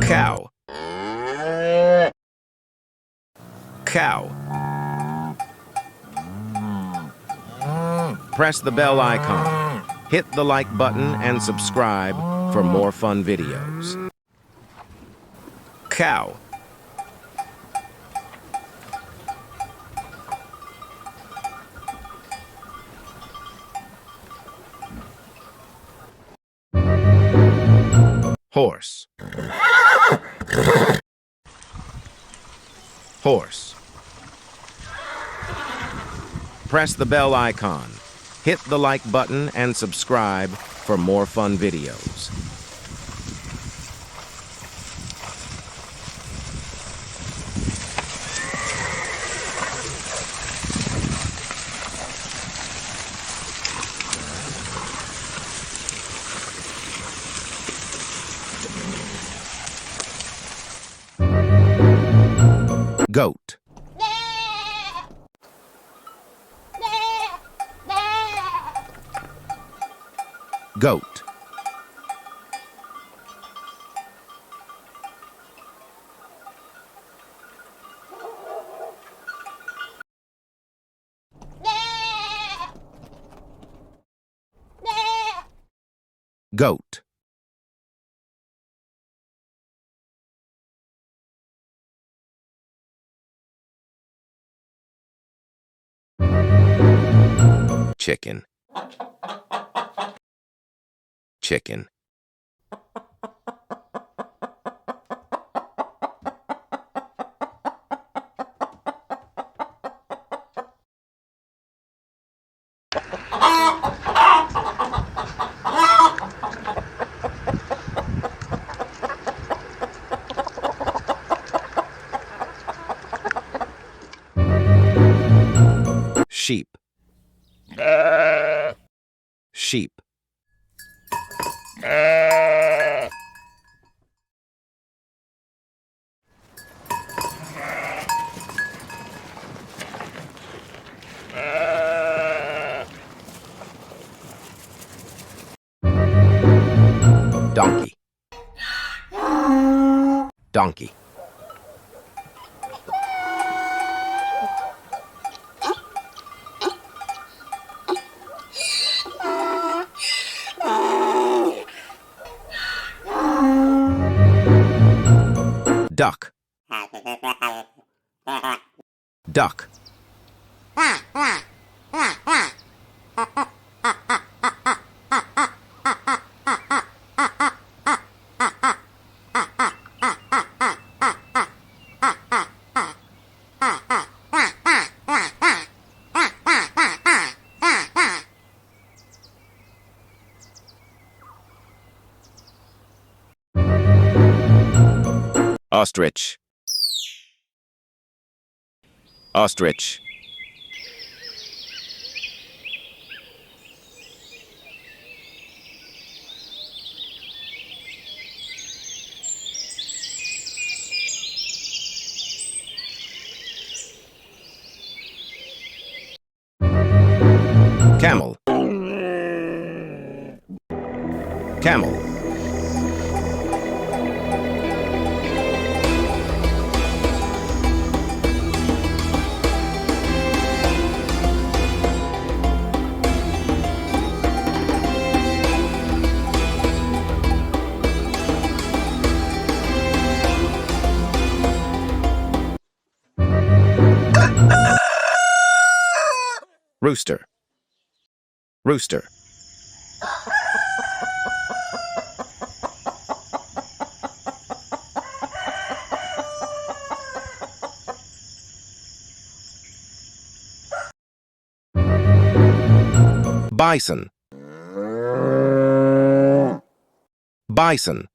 Cow. Cow. Press the bell icon. Hit the like button and subscribe for more fun videos. Cow. Horse. Horse. Press the bell icon. Hit the like button and subscribe for more fun videos. Goat. Goat. Goat. Chicken. Chicken. Sheep. Sheep. Donkey. Donkey. Duck. Duck. Ostrich. Ostrich. Camel. Camel. Rooster. Rooster. Bison. Bison.